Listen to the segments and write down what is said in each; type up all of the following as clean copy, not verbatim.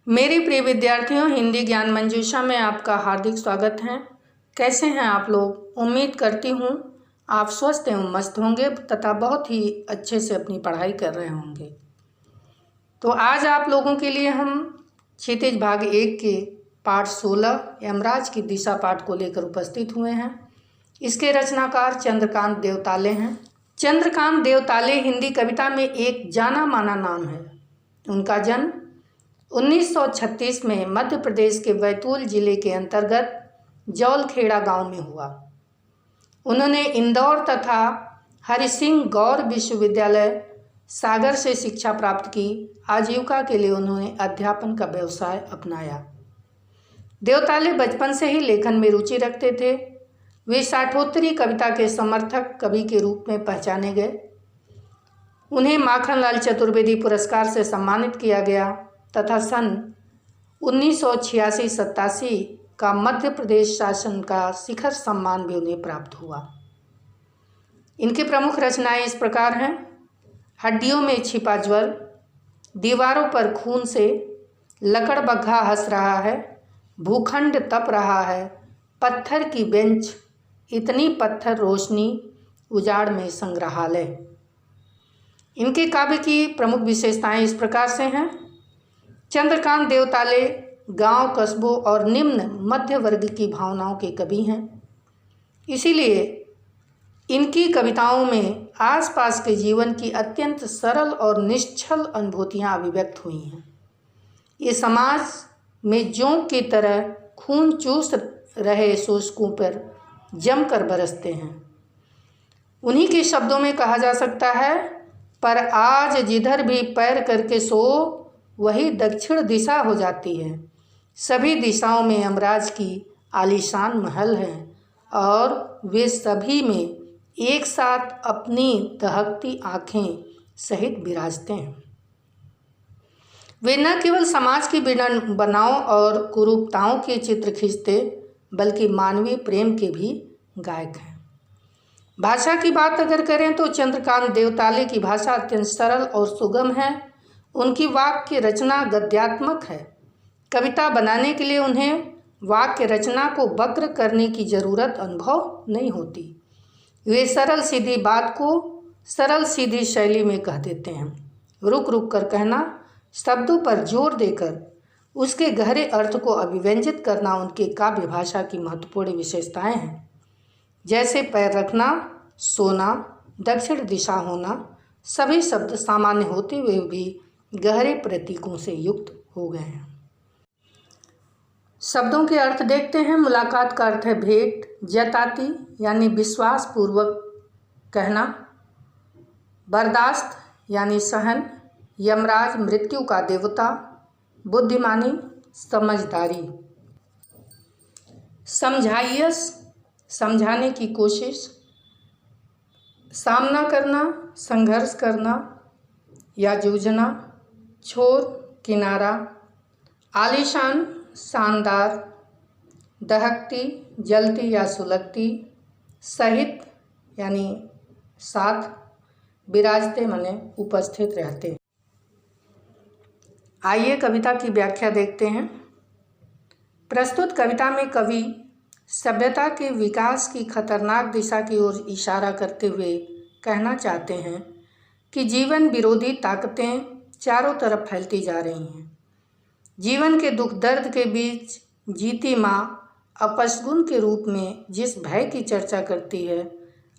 मेरे प्रिय विद्यार्थियों, हिंदी ज्ञान मंजूषा में आपका हार्दिक स्वागत है। कैसे हैं आप लोग? उम्मीद करती हूँ आप स्वस्थ एवं मस्त होंगे तथा बहुत ही अच्छे से अपनी पढ़ाई कर रहे होंगे। तो आज आप लोगों के लिए हम क्षितिज भाग 1 के पाठ 16 यमराज की दिशा पाठ को लेकर उपस्थित हुए हैं। इसके रचनाकार चंद्रकांत देवताले हैं। चंद्रकांत देवताले हिंदी कविता में एक जाना माना नाम है। उनका जन्म 1936 में मध्य प्रदेश के बैतूल जिले के अंतर्गत जौलखेड़ा गांव में हुआ। उन्होंने इंदौर तथा हरिसिंह गौर विश्वविद्यालय सागर से शिक्षा प्राप्त की। आजीविका के लिए उन्होंने अध्यापन का व्यवसाय अपनाया। देवताले बचपन से ही लेखन में रुचि रखते थे। वे साठोत्तरी कविता के समर्थक कवि के रूप में पहचाने गए। उन्हें माखनलाल चतुर्वेदी पुरस्कार से सम्मानित किया गया तथा सन 1986-87 का मध्य प्रदेश शासन का शिखर सम्मान भी उन्हें प्राप्त हुआ। इनकी प्रमुख रचनाएं इस प्रकार हैं: हड्डियों में छिपा ज्वर, दीवारों पर खून से, लकड़बग्घा हंस रहा है, भूखंड तप रहा है, पत्थर की बेंच, इतनी पत्थर रोशनी, उजाड़ में संग्रहालय। इनके काव्य की प्रमुख विशेषताएं इस प्रकार से हैं: चंद्रकांत देवताले गांव, कस्बों और निम्न मध्य वर्ग की भावनाओं के कवि हैं। इसीलिए इनकी कविताओं में आसपास के जीवन की अत्यंत सरल और निश्चल अनुभूतियां अभिव्यक्त हुई हैं। ये समाज में जोंक की तरह खून चूस रहे शोषकों पर जमकर बरसते हैं। उन्हीं के शब्दों में कहा जा सकता है, पर आज जिधर भी पैर करके सो वही दक्षिण दिशा हो जाती है। सभी दिशाओं में यमराज की आलीशान महल हैं और वे सभी में एक साथ अपनी दहकती आँखें सहित विराजते हैं। वे न केवल समाज की विडंबनाओं और कुरूपताओं के चित्र खींचते बल्कि मानवीय प्रेम के भी गायक हैं। भाषा की बात अगर करें तो चंद्रकांत देवताले की भाषा अत्यंत सरल और सुगम है। उनकी वाक्य रचना गद्यात्मक है। कविता बनाने के लिए उन्हें वाक्य रचना को वक्र करने की जरूरत अनुभव नहीं होती। वे सरल सीधी बात को सरल सीधी शैली में कह देते हैं। रुक रुक कर कहना, शब्दों पर जोर देकर उसके गहरे अर्थ को अभिव्यंजित करना उनके काव्य भाषा की महत्वपूर्ण विशेषताएं हैं। जैसे पैर रखना, सोना, दक्षिण दिशा होना, सभी शब्द सामान्य होते हुए भी गहरे प्रतीकों से युक्त हो गए हैं। शब्दों के अर्थ देखते हैं। मुलाकात का अर्थ है भेंट, जताती यानी विश्वास पूर्वक कहना, बर्दाश्त यानी सहन, यमराज मृत्यु का देवता, बुद्धिमानी समझदारी, समझाइयस समझाने की कोशिश, सामना करना संघर्ष करना या जूझना, छोर किनारा, आलीशान शानदार, दहकती जलती या सुलगती, सहित यानी साथ, विराजते माने उपस्थित रहते। आइए कविता की व्याख्या देखते हैं। प्रस्तुत कविता में कवि सभ्यता के विकास की खतरनाक दिशा की ओर इशारा करते हुए कहना चाहते हैं कि जीवन विरोधी ताकतें चारों तरफ फैलती जा रही हैं। जीवन के दुख दर्द के बीच जीती माँ अपशगुन के रूप में जिस भय की चर्चा करती है,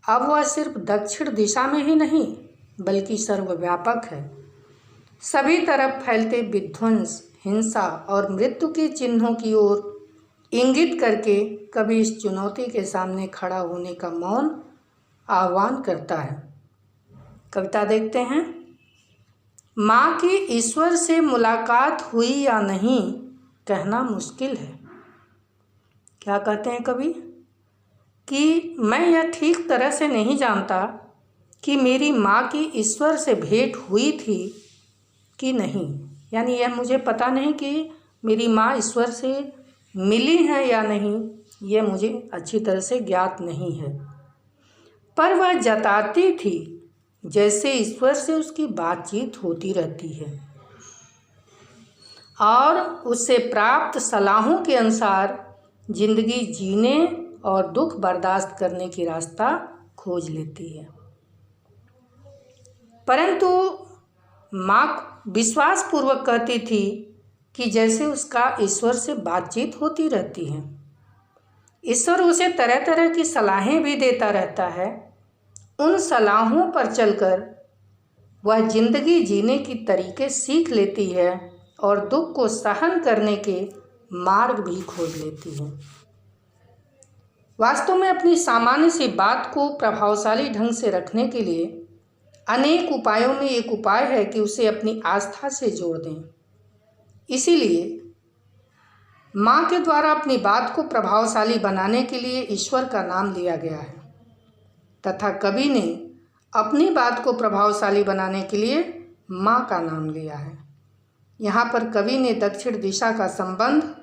अब वह सिर्फ दक्षिण दिशा में ही नहीं बल्कि सर्वव्यापक है। सभी तरफ फैलते विध्वंस, हिंसा और मृत्यु के चिन्हों की ओर इंगित करके कवि इस चुनौती के सामने खड़ा होने का मौन आह्वान करता है। कविता देखते हैं। माँ की ईश्वर से मुलाकात हुई या नहीं कहना मुश्किल है। क्या कहते हैं कवि कि मैं यह ठीक तरह से नहीं जानता कि मेरी माँ की ईश्वर से भेंट हुई थी कि नहीं, यानी यह मुझे पता नहीं कि मेरी माँ ईश्वर से मिली है या नहीं, यह मुझे अच्छी तरह से ज्ञात नहीं है। पर वह जताती थी जैसे ईश्वर से उसकी बातचीत होती रहती है। और उससे प्राप्त सलाहों के अनुसार जिंदगी जीने और दुख बर्दाश्त करने की रास्ता खोज लेती है। परंतु माँ विश्वासपूर्वक कहती थी कि जैसे उसका ईश्वर से बातचीत होती रहती है, ईश्वर उसे तरह तरह की सलाहें भी देता रहता है। उन सलाहों पर चलकर वह जिंदगी जीने की तरीके सीख लेती है और दुख को सहन करने के मार्ग भी खोज लेती है। वास्तव में अपनी सामान्य सी बात को प्रभावशाली ढंग से रखने के लिए अनेक उपायों में एक उपाय है कि उसे अपनी आस्था से जोड़ दें। इसीलिए माँ के द्वारा अपनी बात को प्रभावशाली बनाने के लिए ईश्वर का नाम लिया गया है तथा कवि ने अपनी बात को प्रभावशाली बनाने के लिए माँ का नाम लिया है। यहाँ पर कवि ने दक्षिण दिशा का संबंध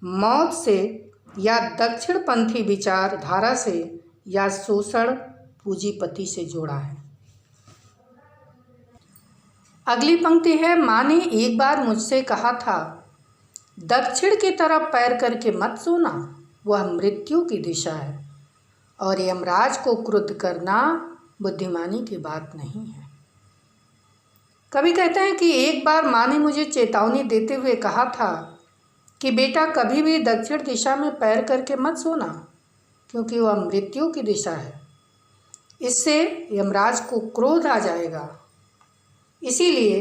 मौत से या दक्षिणपंथी विचारधारा से या शोषण पूंजीपति से जोड़ा है। अगली पंक्ति है, माँ ने एक बार मुझसे कहा था, दक्षिण की तरफ पैर करके मत सोना, वह मृत्यु की दिशा है और यमराज को क्रुद्ध करना बुद्धिमानी की बात नहीं है। कवि कहते हैं कि एक बार माँ ने मुझे चेतावनी देते हुए कहा था कि बेटा कभी भी दक्षिण दिशा में पैर करके मत सोना, क्योंकि वह मृत्यु की दिशा है, इससे यमराज को क्रोध आ जाएगा। इसीलिए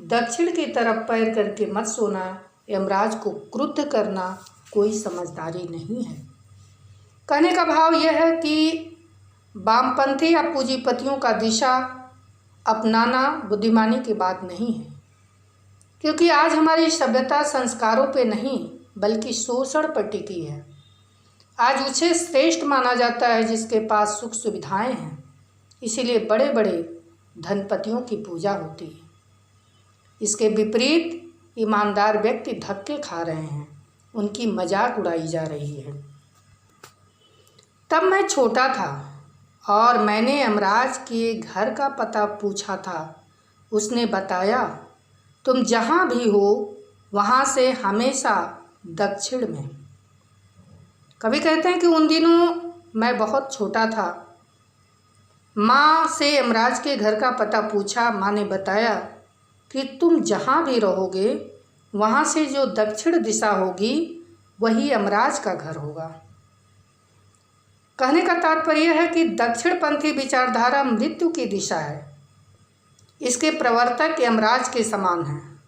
दक्षिण की तरफ पैर करके मत सोना, यमराज को क्रुद्ध करना कोई समझदारी नहीं है। कहने का भाव यह है कि वामपंथी या पूंजीपतियों का दिशा अपनाना बुद्धिमानी की बात नहीं है, क्योंकि आज हमारी सभ्यता संस्कारों पे नहीं बल्कि शोषण पर टिकी है। आज उसे श्रेष्ठ माना जाता है जिसके पास सुख सुविधाएं हैं, इसीलिए बड़े बड़े धनपतियों की पूजा होती है। इसके विपरीत ईमानदार व्यक्ति धक्के खा रहे हैं, उनकी मजाक उड़ाई जा रही है। तब मैं छोटा था और मैंने यमराज के घर का पता पूछा था। उसने बताया, तुम जहाँ भी हो वहाँ से हमेशा दक्षिण में। कवि कहते हैं कि उन दिनों मैं बहुत छोटा था। माँ से यमराज के घर का पता पूछा। माँ ने बताया कि तुम जहाँ भी रहोगे वहाँ से जो दक्षिण दिशा होगी वही यमराज का घर होगा। कहने का तात्पर्य है कि दक्षिणपंथी विचारधारा मृत्यु की दिशा है, इसके प्रवर्तक यमराज के समान हैं।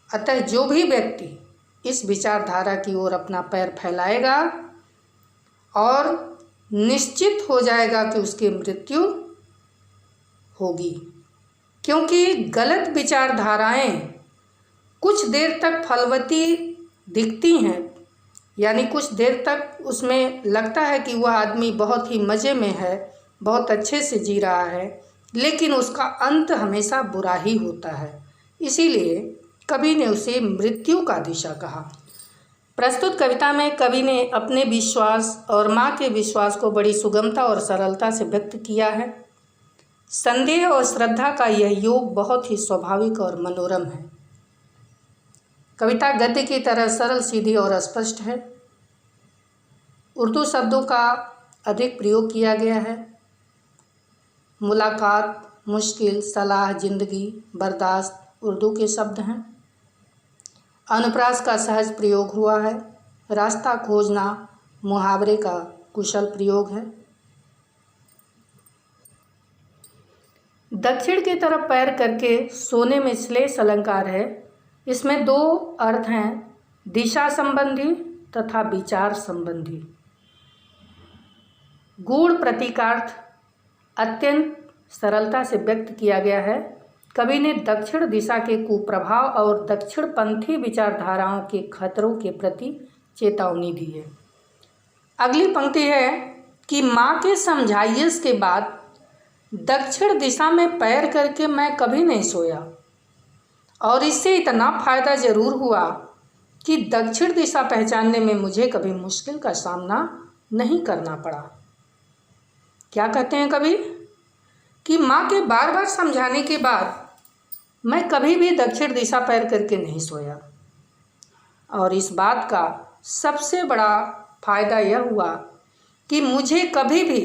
अतः जो भी व्यक्ति इस विचारधारा की ओर अपना पैर फैलाएगा और निश्चित हो जाएगा कि उसकी मृत्यु होगी, क्योंकि गलत विचारधाराएं कुछ देर तक फलवती दिखती हैं, यानी कुछ देर तक उसमें लगता है कि वह आदमी बहुत ही मज़े में है, बहुत अच्छे से जी रहा है, लेकिन उसका अंत हमेशा बुरा ही होता है। इसीलिए कवि ने उसे मृत्यु का दिशा कहा। प्रस्तुत कविता में कवि ने अपने विश्वास और माँ के विश्वास को बड़ी सुगमता और सरलता से व्यक्त किया है। संदेह और श्रद्धा का यह योग बहुत ही स्वाभाविक और मनोरम है। कविता गद्य की तरह सरल, सीधी और स्पष्ट है। उर्दू शब्दों का अधिक प्रयोग किया गया है। मुलाकात, मुश्किल, सलाह, जिंदगी, बर्दाश्त उर्दू के शब्द हैं। अनुप्रास का सहज प्रयोग हुआ है। रास्ता खोजना मुहावरे का कुशल प्रयोग है। दक्षिण की तरफ पैर करके सोने में श्लेष अलंकार है। इसमें दो अर्थ हैं, दिशा संबंधी तथा विचार संबंधी। गूढ़ प्रतीकार्थ अत्यंत सरलता से व्यक्त किया गया है। कवि ने दक्षिण दिशा के कुप्रभाव और दक्षिणपंथी विचारधाराओं के खतरों के प्रति चेतावनी दी है। अगली पंक्ति है कि माँ के समझाइश के बाद दक्षिण दिशा में पैर करके मैं कभी नहीं सोया, और इससे इतना फायदा जरूर हुआ कि दक्षिण दिशा पहचानने में मुझे कभी मुश्किल का सामना नहीं करना पड़ा। क्या कहते हैं कवि कि माँ के बार बार समझाने के बाद मैं कभी भी दक्षिण दिशा पैर करके नहीं सोया। और इस बात का सबसे बड़ा फायदा यह हुआ कि मुझे कभी भी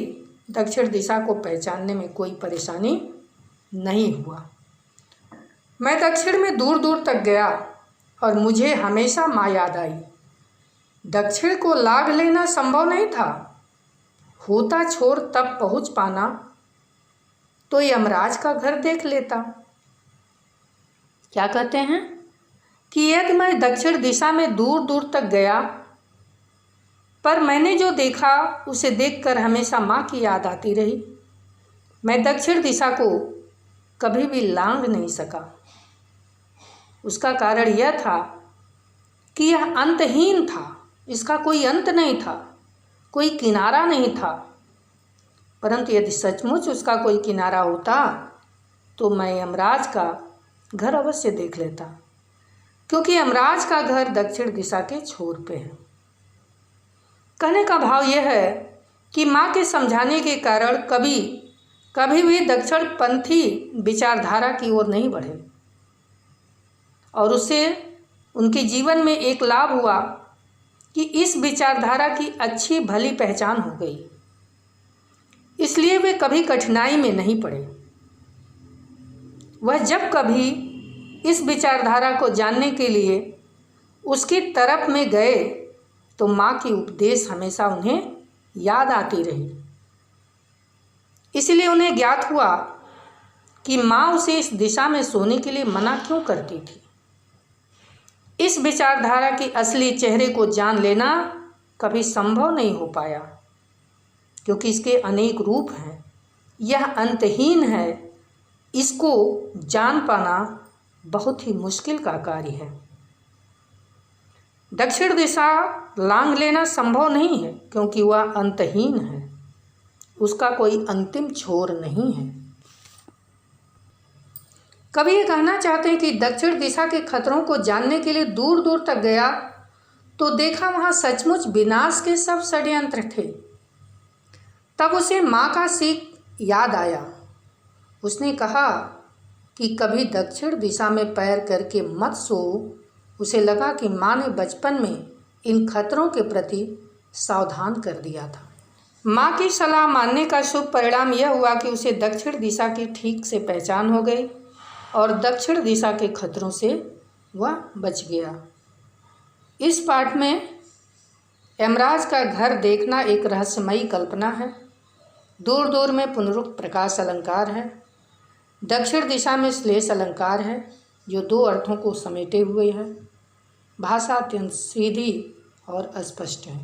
दक्षिण दिशा को पहचानने में कोई परेशानी नहीं हुआ। मैं दक्षिण में दूर दूर तक गया और मुझे हमेशा माँ याद आई। दक्षिण को लाग लेना संभव नहीं था, होता छोर तब पहुँच पाना तो यमराज का घर देख लेता। क्या कहते हैं कि यदि मैं दक्षिण दिशा में दूर दूर तक गया, पर मैंने जो देखा उसे देखकर हमेशा माँ की याद आती रही। मैं दक्षिण दिशा को कभी भी लांघ नहीं सका। उसका कारण यह था कि यह अंतहीन था, इसका कोई अंत नहीं था, कोई किनारा नहीं था। परंतु यदि सचमुच उसका कोई किनारा होता तो मैं यमराज का घर अवश्य देख लेता, क्योंकि यमराज का घर दक्षिण दिशा के छोर पे है। कहने का भाव यह है कि माँ के समझाने के कारण कभी भी दक्षिणपंथी विचारधारा की ओर नहीं बढ़े और उससे उनके जीवन में एक लाभ हुआ कि इस विचारधारा की अच्छी भली पहचान हो गई, इसलिए वे कभी कठिनाई में नहीं पड़े। वह जब कभी इस विचारधारा को जानने के लिए उसकी तरफ में गए तो माँ की उपदेश हमेशा उन्हें याद आती रही। इसलिए उन्हें ज्ञात हुआ कि माँ उसे इस दिशा में सोने के लिए मना क्यों करती थी। इस विचारधारा की असली चेहरे को जान लेना कभी संभव नहीं हो पाया, क्योंकि इसके अनेक रूप हैं। यह अंतहीन है, इसको जान पाना बहुत ही मुश्किल का कार्य है। दक्षिण दिशा लांघ लेना संभव नहीं है, क्योंकि वह अंतहीन है, उसका कोई अंतिम छोर नहीं है। कभी ये कहना चाहते हैं कि दक्षिण दिशा के खतरों को जानने के लिए दूर दूर तक गया तो देखा वहाँ सचमुच विनाश के सब षड्यंत्र थे। तब उसे माँ का सीख याद आया। उसने कहा कि कभी दक्षिण दिशा में पैर करके मत सो। उसे लगा कि माँ ने बचपन में इन खतरों के प्रति सावधान कर दिया था। माँ की सलाह मानने का शुभ परिणाम यह हुआ कि उसे दक्षिण दिशा की ठीक से पहचान हो गई और दक्षिण दिशा के खतरों से वह बच गया। इस पाठ में यमराज का घर देखना एक रहस्यमयी कल्पना है। दूर दूर में पुनरुक्त प्रकाश अलंकार है, दक्षिण दिशा में श्लेष अलंकार है जो दो अर्थों को समेटे हुए है। भाषा अत्यंत सीधी और स्पष्ट है।